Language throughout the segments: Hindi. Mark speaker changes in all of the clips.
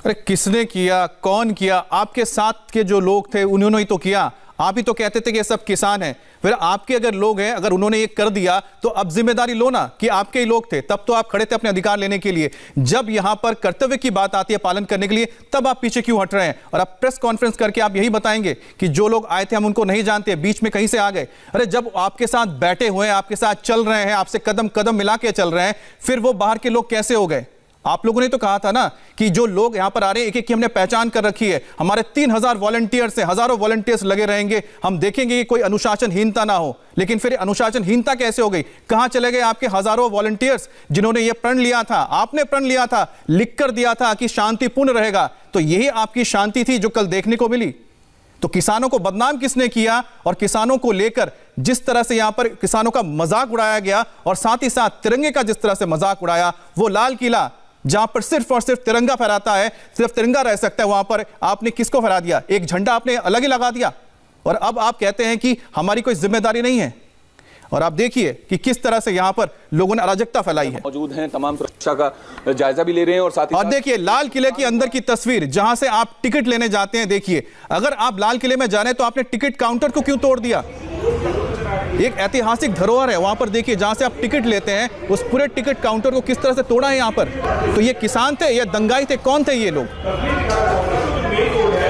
Speaker 1: अरे किसने किया, कौन किया? आपके साथ के जो लोग थे उन्होंने ही तो किया। आप ही तो कहते थे कि ये सब किसान हैं। फिर आपके अगर लोग हैं, अगर उन्होंने ये कर दिया तो अब जिम्मेदारी लो ना कि आपके ही लोग थे। तब तो आप खड़े थे अपने अधिकार लेने के लिए। जब यहां पर कर्तव्य की बात आती है पालन करने के लिए, तब आप पीछे क्यों हट रहे हैं? और आप प्रेस कॉन्फ्रेंस करके आप यही बताएंगे कि जो लोग आए थे हम उनको नहीं जानते, बीच में कहीं से आ गए। अरे जब आपके साथ बैठे हुए हैं, आपके साथ चल रहे हैं, आपसे कदम कदम मिला के चल रहे हैं, फिर वो बाहर के लोग कैसे हो गए? आप लोगों ने तो कहा था ना कि जो लोग यहां पर आ रहे हैं, एक एक की हमने पहचान कर रखी है। हमारे 3000 वॉलंटियर्स हैं, हजारों वॉलंटियर्स लगे रहेंगे। हम देखेंगे कि कोई अनुशासनहीनता ना हो। लेकिन फिर अनुशासनहीनता कैसे हो गई? कहां चले गए आपके हजारों वॉलंटियर्स जिन्होंने यह प्रण लिया था? आपने प्रण लिया था, लिख कर दिया था कि शांतिपूर्ण रहेगा। तो यही आपकी शांति थी जो कल देखने को मिली। तो किसानों को बदनाम किसने किया? और किसानों को लेकर जिस तरह से यहां पर किसानों का मजाक उड़ाया गया और साथ ही साथ तिरंगे का जिस तरह से मजाक उड़ाया, वो लाल किला जहां पर सिर्फ और सिर्फ तिरंगा फहराता है, सिर्फ तिरंगा रह सकता है, वहां पर आपने किसको फहरा दिया? एक झंडा आपने अलग ही लगा दिया। और अब आप कहते हैं कि हमारी कोई जिम्मेदारी नहीं है। और आप देखिए कि किस तरह से यहां पर लोगों ने अराजकता फैलाई है।
Speaker 2: मौजूद हैं, तमाम सुरक्षा का जायजा भी ले रहे हैं और साथ ही
Speaker 1: देखिए लाल किले के अंदर की तस्वीर, जहां से आप टिकट लेने जाते हैं। देखिए, अगर आप लाल किले में जा रहे हैं तो आपने टिकट काउंटर को क्यों तोड़ दिया? एक ऐतिहासिक धरोहर है वहां पर। देखिए, जहां से आप टिकट लेते हैं, उस पूरे टिकट काउंटर को किस तरह से तोड़ा है यहां पर। तो ये किसान थे या दंगाई थे? कौन थे ये लोग?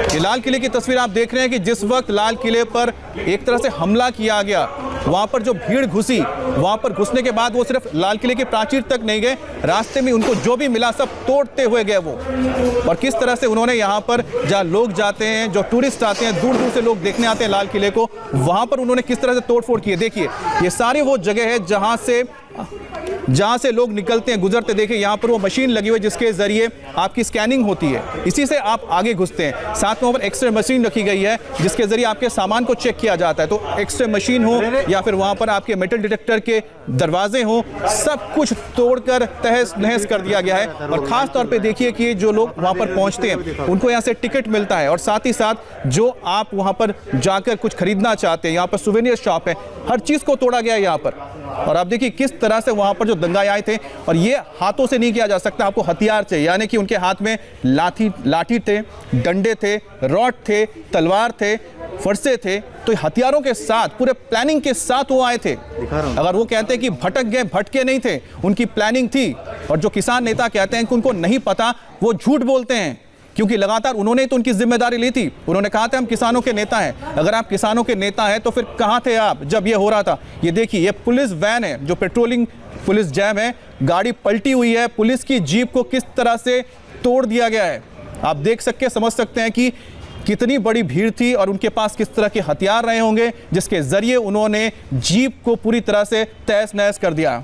Speaker 1: ये लाल किले की तस्वीर आप देख रहे हैं कि जिस वक्त लाल किले पर एक तरह से हमला किया गया, वहां पर जो भीड़ घुसी, वहां पर घुसने के बाद वो सिर्फ लाल किले के प्राचीर तक नहीं गए, रास्ते में उनको जो भी मिला सब तोड़ते हुए गए वो। और किस तरह से उन्होंने यहां पर जहां लोग जाते हैं, जो टूरिस्ट आते हैं, दूर दूर से लोग देखने आते हैं लाल किले को, वहां पर उन्होंने किस तरह से तोड़फोड़ की है। देखिए, ये सारी वो जगह है जहां से लोग निकलते हैं, गुजरते। देखिए, यहां पर वो मशीन लगी हुई है जिसके जरिए आपकी स्कैनिंग होती है, इसी से आप आगे घुसते हैं। साथ में वहां पर एक्सरे मशीन रखी गई है जिसके जरिए आपके सामान को चेक किया जाता है। तो एक्सरे मशीन हो या फिर वहां पर आपके मेटल डिटेक्टर के दरवाजे हो, सब कुछ तोड़कर तहस नहस कर दिया गया है। और खास तौर पे देखिए कि जो लोग वहां पर पहुंचते हैं उनको यहां से टिकट मिलता है। और साथ ही साथ जो आप वहां पर जाकर कुछ खरीदना चाहते हैं, यहाँ पर सुवेनियर शॉप है, हर चीज को तोड़ा गया है यहाँ पर। और आप देखिए किस तरह से वहां पर जो दंगाई आए थे, और ये हाथों से नहीं किया जा सकता, आपको हथियार चाहिए। यानी कि उनके हाथ में लाठी थे, डंडे थे, रॉड थे, तलवार थे, फरसे थे। तो हथियारों के साथ, पूरे प्लानिंग के साथ वो आए थे। अगर वो कहते हैं कि भटक गए, भटके नहीं थे, उनकी प्लानिंग थी। और जो किसान नेता कहते हैं कि उनको नहीं पता, वो झूठ बोलते हैं, क्योंकि लगातार उन्होंने तो उनकी जिम्मेदारी ली थी। उन्होंने कहा था हम किसानों के नेता हैं। अगर आप किसानों के नेता हैं तो फिर कहां थे आप जब ये हो रहा था? ये देखिए, ये पुलिस वैन है, जो पेट्रोलिंग पुलिस जैम है, गाड़ी पलटी हुई है, पुलिस की जीप को किस तरह से तोड़ दिया गया है। आप देख सकते, समझ सकते हैं कि कितनी बड़ी भीड़ थी और उनके पास किस तरह के हथियार रहे होंगे, जिसके जरिए उन्होंने जीप को पूरी तरह से तहस नहस कर दिया।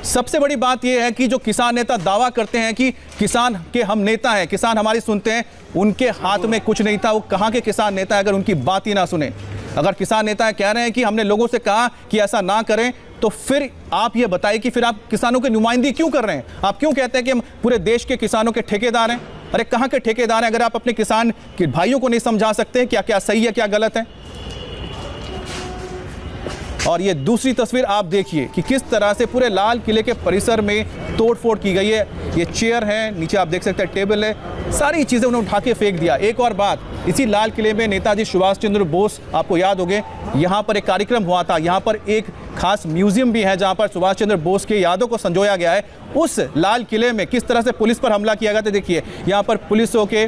Speaker 1: सबसे बड़ी बात यह है कि जो किसान नेता दावा करते हैं कि किसान के हम नेता हैं, किसान हमारी सुनते हैं, उनके हाथ में कुछ नहीं था। वो कहां के किसान नेता है अगर उनकी बात ही ना सुने? अगर किसान नेता कह रहे हैं कि हमने लोगों से कहा कि ऐसा ना करें, तो फिर आप ये बताइए कि फिर आप किसानों की नुमाइंदगी क्यों कर रहे हैं? आप क्यों कहते हैं कि हम पूरे देश के किसानों के ठेकेदार हैं? अरे कहां के ठेकेदार हैं अगर आप अपने किसान के भाइयों को नहीं समझा सकते क्या क्या सही है, क्या गलत है? और ये दूसरी तस्वीर आप देखिए कि किस तरह से पूरे लाल किले के परिसर में तोड़फोड़ की गई है। ये चेयर है, नीचे आप देख सकते हैं टेबल है, सारी चीज़ें उन्होंने उठा के फेंक दिया। एक और बात, इसी लाल किले में नेताजी सुभाष चंद्र बोस, आपको याद होंगे, यहाँ पर एक कार्यक्रम हुआ था। यहाँ पर एक खास म्यूजियम भी है जहाँ पर सुभाष चंद्र बोस के यादों को संजोया गया है। उस लाल किले में किस तरह से पुलिस पर हमला किया गया था। देखिए, यहाँ पर पुलिसों के,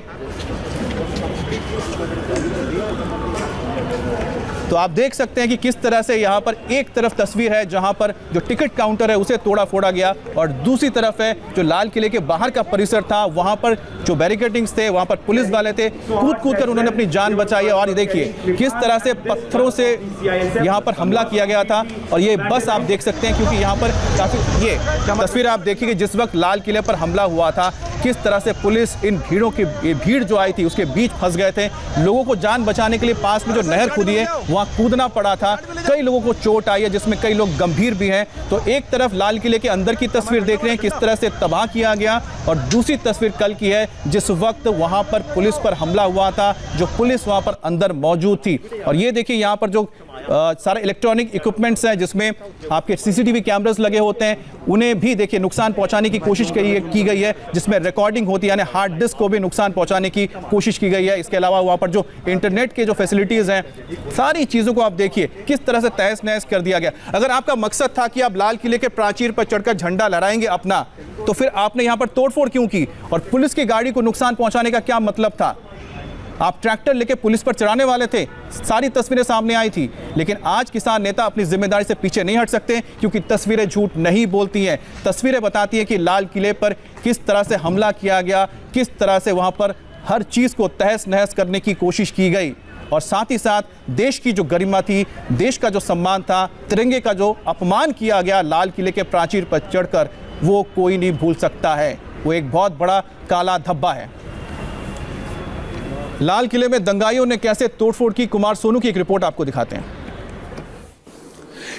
Speaker 1: तो आप देख सकते हैं कि किस तरह से यहाँ पर एक तरफ तस्वीर है जहाँ पर जो टिकट काउंटर है उसे तोड़ा फोड़ा गया, और दूसरी तरफ है जो लाल किले के बाहर का परिसर था, वहाँ पर जो बैरिकेडिंग्स थे, वहाँ पर पुलिस वाले थे, कूद कर उन्होंने अपनी जान बचाई है। और ये देखिए किस तरह से पत्थरों से यहाँ पर हमला किया गया था। और ये बस आप देख सकते हैं, क्योंकि यहाँ पर काफ़ी, ये तस्वीर आप देखिए जिस वक्त लाल किले पर हमला हुआ था, किस तरह से पुलिस इन भीड़ जो आई थी उसके बीच फंस गए थे। लोगों को जान बचाने के लिए पास में जो नहर खुदी है वहां कूदना पड़ा था। कई लोगों को चोट आई है, जिसमें कई लोग गंभीर भी हैं। तो एक तरफ लाल किले के अंदर की तस्वीर देख रहे हैं किस तरह से तबाह किया गया, और दूसरी तस्वीर कल की है, जिस वक्त वहां पर पुलिस पर हमला हुआ था, जो पुलिस वहां पर अंदर मौजूद थी। और ये देखिए यहाँ पर जो सारे इलेक्ट्रॉनिक इक्विपमेंट्स हैं, जिसमें आपके सीसीटीवी कैमरास लगे होते हैं, उन्हें भी देखिए नुकसान पहुंचाने की कोशिश की गई है, जिसमें रिकॉर्डिंग होती है, यानी हार्ड डिस्क को भी नुकसान पहुंचाने की कोशिश की गई है। इसके अलावा वहां पर जो इंटरनेट के जो फैसिलिटीज हैं, सारी चीजों को आप देखिए किस तरह से तहस नहस कर दिया गया। अगर आपका मकसद था कि आप लाल किले के प्राचीर पर चढ़कर झंडा लहराएंगे अपना, तो फिर आपने यहां पर तोड़फोड़ क्यों की और पुलिस की गाड़ी को नुकसान पहुंचाने का क्या मतलब था? आप ट्रैक्टर लेके पुलिस पर चढ़ाने वाले थे, सारी तस्वीरें सामने आई थी। लेकिन आज किसान नेता अपनी जिम्मेदारी से पीछे नहीं हट सकते, क्योंकि तस्वीरें झूठ नहीं बोलती हैं। तस्वीरें बताती हैं कि लाल किले पर किस तरह से हमला किया गया, किस तरह से वहां पर हर चीज को तहस नहस करने की कोशिश की गई, और साथ ही साथ देश की जो गरिमा थी, देश का जो सम्मान था, तिरंगे का जो अपमान किया गया लाल किले के प्राचीर पर चढ़कर, वो कोई नहीं भूल सकता है। वो एक बहुत बड़ा काला धब्बा है। लाल किले में दंगाइयों ने कैसे तोड़फोड़ की, कुमार सोनू की एक रिपोर्ट आपको दिखाते हैं।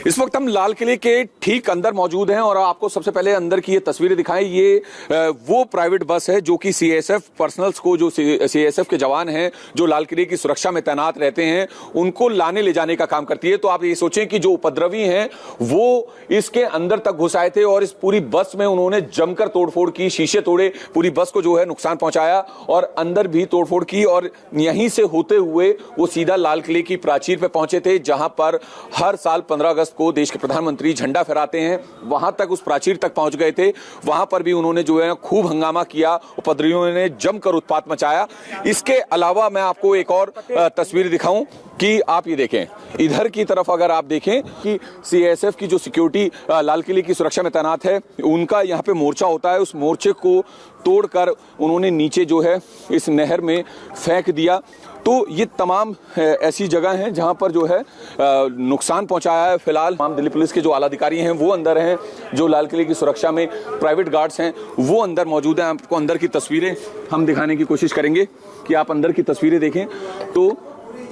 Speaker 2: इस वक्त हम लाल किले के ठीक अंदर मौजूद हैं और आपको सबसे पहले अंदर की ये तस्वीरें दिखाएं। ये वो प्राइवेट बस है जो कि सीएसएफ पर्सनल्स को, जो सीएसएफ के जवान हैं जो लाल किले की सुरक्षा में तैनात रहते हैं, उनको लाने ले जाने का काम करती है। तो आप ये सोचें कि जो उपद्रवी हैं वो इसके अंदर तक घुस आए थे और इस पूरी बस में उन्होंने जमकर तोड़फोड़ की, शीशे तोड़े, पूरी बस को जो है नुकसान पहुंचाया और अंदर भी तोड़फोड़ की। और यहीं से होते हुए वो सीधा लाल किले की प्राचीर पे पहुंचे थे, जहां पर हर साल 15 अगस्त को देश के प्रधानमंत्री झंडा फहराते हैं। वहां तक, उस प्राचीर तक पहुंच गए थे। वहां पर भी उन्होंने जो है खूब हंगामा किया, उपद्रवियों ने जमकर उत्पात मचाया। इसके अलावा मैं आपको एक और तस्वीर दिखाऊं कि आप ये देखें, इधर की तरफ अगर आप देखें कि सीएसएफ की जो सिक्योरिटी लाल किले की सुरक्षा में तैनात है, उनका यहाँ पे मोर्चा होता है। उस मोर्चे को तोड़कर उन्होंने नीचे जो है इस नहर में फेंक दिया। तो ये तमाम ऐसी जगह हैं जहां पर जो है नुकसान पहुंचाया है। फिलहाल तमाम दिल्ली पुलिस के जो आला अधिकारी हैं वो अंदर हैं, जो लाल किले की सुरक्षा में प्राइवेट गार्ड्स हैं वो अंदर मौजूद हैं। आपको अंदर की तस्वीरें हम दिखाने की कोशिश करेंगे कि आप अंदर की तस्वीरें देखें। तो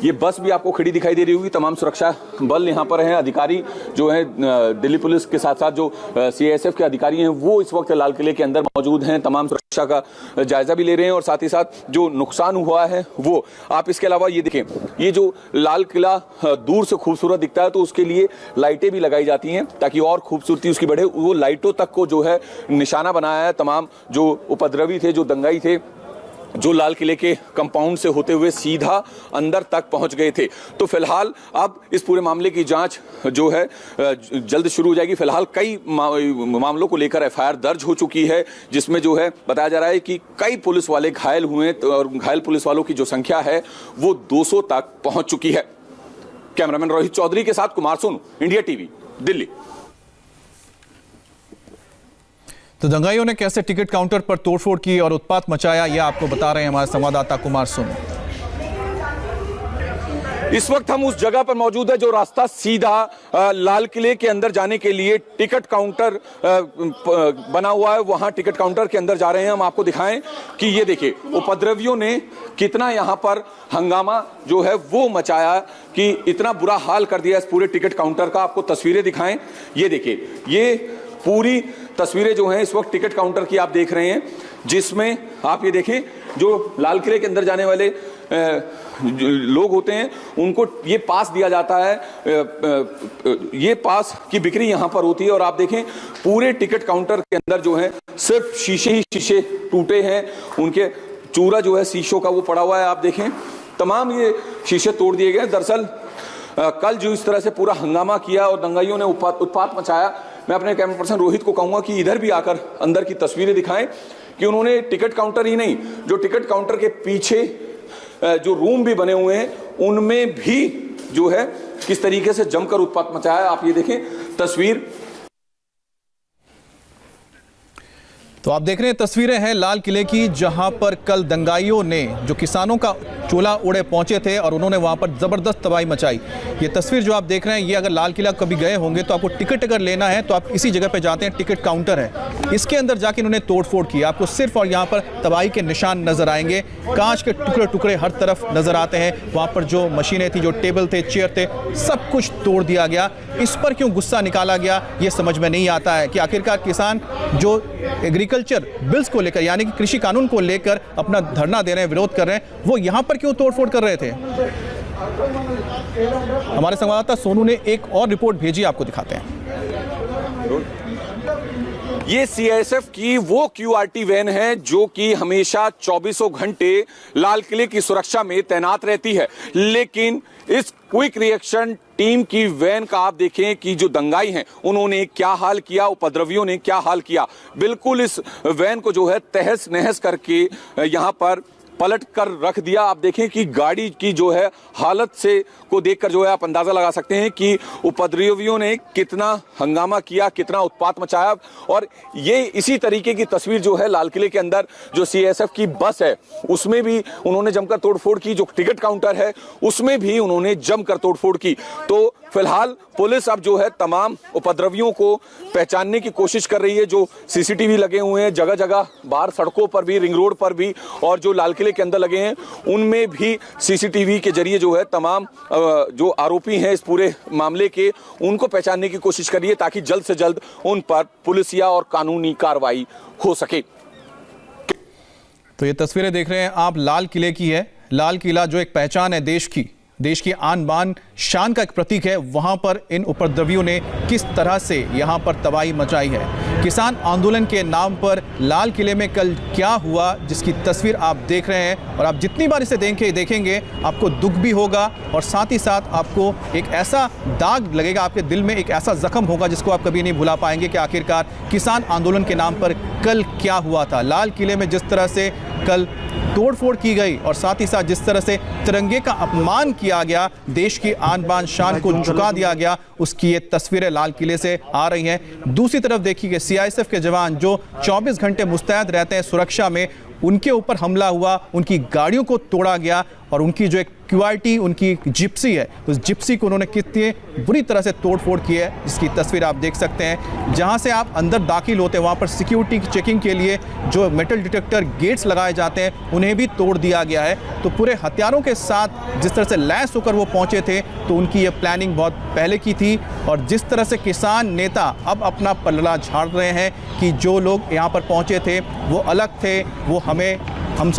Speaker 2: ये बस भी आपको खड़ी दिखाई दे रही होगी। तमाम सुरक्षा बल यहाँ पर हैं, अधिकारी जो हैं दिल्ली पुलिस के साथ साथ जो सीएसएफ के अधिकारी हैं वो इस वक्त लाल किले के अंदर मौजूद हैं, तमाम सुरक्षा का जायजा भी ले रहे हैं और साथ ही साथ जो नुकसान हुआ है वो आप। इसके अलावा ये देखें, ये जो लाल किला दूर से खूबसूरत दिखता है तो उसके लिए लाइटें भी लगाई जाती हैं ताकि और खूबसूरती उसकी बढ़े। वो लाइटों तक को जो है निशाना बनाया है। तमाम जो उपद्रवी थे, जो दंगाई थे, जो लाल किले के कंपाउंड से होते हुए सीधा अंदर तक पहुंच गए थे। तो फिलहाल अब इस पूरे मामले की जांच जो है जल्द शुरू हो जाएगी। फिलहाल कई मामलों को लेकर एफआईआर दर्ज हो चुकी है, जिसमें जो है बताया जा रहा है कि कई पुलिस वाले घायल हुए और घायल पुलिस वालों की जो संख्या है वो 200 तक पहुंच चुकी है। कैमरामैन रोहित चौधरी के साथ कुमार सोनू, इंडिया टीवी, दिल्ली।
Speaker 1: तो दंगाइयों ने कैसे टिकट काउंटर पर तोड़फोड़ की और उत्पात मचाया, यह आपको बता रहे हैं हमारे संवाददाता कुमार सोनू।
Speaker 2: इस वक्त हम उस जगह पर मौजूद है जो रास्ता सीधा लाल किले के अंदर जाने के लिए टिकट काउंटर बना हुआ है, वहां टिकट काउंटर के अंदर जा रहे हैं। हम आपको दिखाएं कि ये देखिए उपद्रवियों ने कितना यहां पर हंगामा जो है वो मचाया कि इतना बुरा हाल कर दिया इस पूरे टिकट काउंटर का। आपको तस्वीरें दिखाएं, ये देखिए, ये पूरी तस्वीरें जो हैं इस वक्त टिकट काउंटर की आप देख रहे हैं, जिसमें आप ये देखें जो लाल किले के अंदर जाने वाले लोग होते हैं उनको ये पास दिया जाता है। ये पास की बिक्री यहां पर होती है और आप देखें पूरे टिकट काउंटर के अंदर जो है सिर्फ शीशे ही शीशे टूटे हैं, उनके चूरा जो है शीशों का वो पड़ा हुआ है। आप देखें तमाम ये शीशे तोड़ दिए गए। दरअसल कल जो इस तरह से पूरा हंगामा किया और दंगाइयों ने उत्पात मचाया, मैं अपने कैमरा पर्सन रोहित को कहूंगा कि इधर भी आकर अंदर की तस्वीरें दिखाएं कि उन्होंने टिकट काउंटर ही नहीं, जो टिकट काउंटर के पीछे जो रूम भी बने हुए हैं उनमें भी जो है किस तरीके से जमकर उत्पात मचाया। आप ये देखें तस्वीर।
Speaker 1: तो आप देख रहे हैं तस्वीरें हैं लाल किले की, जहां पर कल दंगाइयों ने जो किसानों का चोला ओढ़े पहुंचे थे और उन्होंने वहां पर जबरदस्त तबाही मचाई। ये तस्वीर जो आप देख रहे हैं, ये अगर लाल किला कभी गए होंगे तो आपको टिकट अगर लेना है तो आप इसी जगह पे जाते हैं, टिकट काउंटर है, इसके अंदर जाके इन्होंने तोड़फोड़ की। आपको सिर्फ और यहाँ पर तबाही के निशान नजर आएंगे, कांच के टुकड़े टुकड़े हर तरफ नजर आते हैं। वहां पर जो मशीनें थी, जो टेबल थे, चेयर थे, सब कुछ तोड़ दिया गया। इस पर क्यों गुस्सा निकाला गया ये समझ में नहीं आता है कि आखिरकार किसान जो एग्रीकल्चर एग्रीकल्चर बिल्स को लेकर, यानी कि कृषि कानून को लेकर अपना धरना दे रहे हैं, विरोध कर रहे हैं, वो यहां पर क्यों तोड़फोड़ कर रहे थे? हमारे संवाददाता सोनू ने एक और रिपोर्ट भेजी, आपको दिखाते हैं।
Speaker 2: ये सीआईएसएफ की वो क्यूआरटी वैन है जो कि हमेशा 24 घंटे लाल किले की सुरक्षा में तैनात रहती है, लेकिन इस क्विक रिएक्शन टीम की वैन का आप देखें कि जो दंगाई हैं उन्होंने क्या हाल किया, उपद्रवियों ने क्या हाल किया। बिल्कुल इस वैन को जो है तहस नहस करके यहां पर पलट कर रख दिया। आप देखें कि गाड़ी की जो है हालत से को देखकर जो है आप अंदाजा लगा सकते हैं कि उपद्रवियों ने कितना हंगामा किया, कितना उत्पात मचाया। और ये इसी तरीके की तस्वीर जो है लाल किले के अंदर जो सीएसएफ की बस है उसमें भी उन्होंने जमकर तोड़फोड़ की, जो टिकट काउंटर है उसमें भी उन्होंने जमकर तोड़फोड़ की। तो फिलहाल पुलिस अब जो है तमाम उपद्रवियों को पहचानने की कोशिश कर रही है। जो सीसीटीवी लगे हुए हैं जगह जगह, बाहर सड़कों पर भी, रिंग रोड पर भी, और जो लाल किले के अंदर लगे हैं उनमें भी सीसीटीवी के जरिए जो है तमाम जो आरोपी हैं इस पूरे मामले के उनको पहचानने की कोशिश कर रही है ताकि जल्द से जल्द उन पर पुलिसिया और कानूनी कार्रवाई हो सके।
Speaker 1: तो ये तस्वीरें देख रहे हैं आप, लाल किले की है। लाल किला जो एक पहचान है देश की आन बान शान का एक प्रतीक है, वहां पर इन उपद्रवियों ने किस तरह से यहां पर तबाही मचाई है। किसान आंदोलन के नाम पर लाल किले में कल क्या हुआ, जिसकी तस्वीर आप देख रहे हैं, और आप जितनी बार इसे देखेंगे आपको दुख भी होगा और साथ ही साथ आपको एक ऐसा दाग लगेगा, आपके दिल में एक ऐसा जख्म होगा जिसको आप कभी नहीं भुला पाएंगे कि आखिरकार किसान आंदोलन के नाम पर कल क्या हुआ था। लाल किले में जिस तरह से कल तोड़फोड़ की गई और साथ ही साथ जिस तरह से तिरंगे का अपमान किया गया, देश की आन बान शान को झुका दिया गया, उसकी ये तस्वीरें लाल किले से आ रही हैं। दूसरी तरफ देखिए सीआईएसएफ के जवान जो 24 घंटे मुस्तैद रहते हैं सुरक्षा में, उनके ऊपर हमला हुआ, उनकी गाड़ियों को तोड़ा गया और उनकी जो एक क्यूआरटी उनकी जिप्सी है उस जिप्सी को उन्होंने कितनी बुरी तरह से तोड़फोड़ की है, जिसकी तस्वीर आप देख सकते हैं। जहां से आप अंदर दाखिल होते हैं वहां पर सिक्योरिटी चेकिंग के लिए जो मेटल डिटेक्टर गेट्स लगाए जाते हैं उन्हें भी तोड़ दिया गया है। तो पूरे हथियारों के साथ जिस तरह से लैस होकर वो पहुंचे थे, तो उनकी ये प्लानिंग बहुत पहले की थी। और जिस तरह से किसान नेता अब अपना पलड़ा झाड़ रहे हैं कि जो लोग यहाँ पर पहुंचे थे वो अलग थे, वो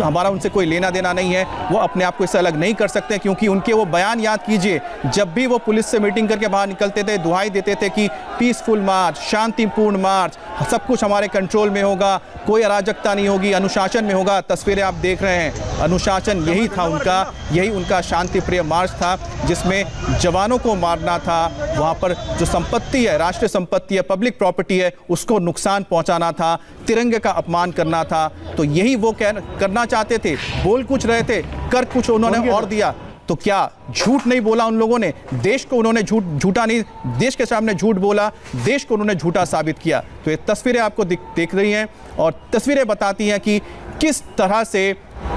Speaker 1: हमारा उनसे कोई लेना देना नहीं है, वो अपने आप को इससे अलग नहीं कर सकते, क्योंकि उनके वो बयान याद कीजिए, जब भी वो पुलिस से मीटिंग करके बाहर निकलते थे दुहाई देते थे कि पीसफुल मार्च, शांतिपूर्ण मार्च, सब कुछ हमारे कंट्रोल में होगा, कोई अराजकता नहीं होगी, अनुशासन में होगा। तस्वीरें आप देख रहे हैं, अनुशासन यही था उनका, यही उनका शांति प्रिय मार्च था, जिसमें जवानों को मारना था, वहाँ पर जो संपत्ति है, राष्ट्रीय संपत्ति है, पब्लिक प्रॉपर्टी है, उसको नुकसान पहुँचाना था, तिरंगे का अपमान करना था। तो यही वो करना चाहते थे, बोल कुछ रहे थे, कर कुछ उन्होंने और दिया। तो क्या झूठ नहीं बोला उन लोगों ने? देश को उन्होंने झूठा नहीं, देश के सामने झूठ बोला, देश को उन्होंने झूठा साबित किया। तो ये तस्वीरें आपको देख रही हैं और तस्वीरें बताती हैं कि किस तरह से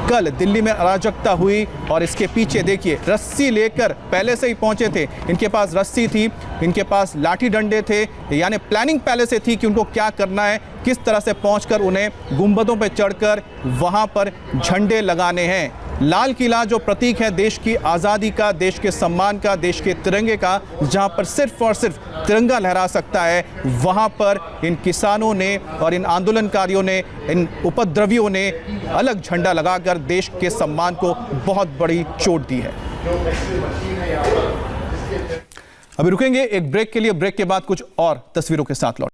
Speaker 1: कल दिल्ली में अराजकता हुई। और इसके पीछे देखिए, रस्सी लेकर पहले से ही पहुंचे थे, इनके पास रस्सी थी, इनके पास लाठी डंडे थे, यानी प्लानिंग पहले से थी कि उनको क्या करना है, किस तरह से पहुंचकर उन्हें गुंबदों पर चढ़कर वहां पर झंडे लगाने हैं। लाल किला जो प्रतीक है देश की आज़ादी का, देश के सम्मान का, देश के तिरंगे का, जहां पर सिर्फ और सिर्फ तिरंगा लहरा सकता है, वहां पर इन किसानों ने और इन आंदोलनकारियों ने, इन उपद्रवियों ने अलग झंडा लगाकर देश के सम्मान को बहुत बड़ी चोट दी है। अभी रुकेंगे एक ब्रेक के लिए, ब्रेक के बाद कुछ और तस्वीरों के साथ लौट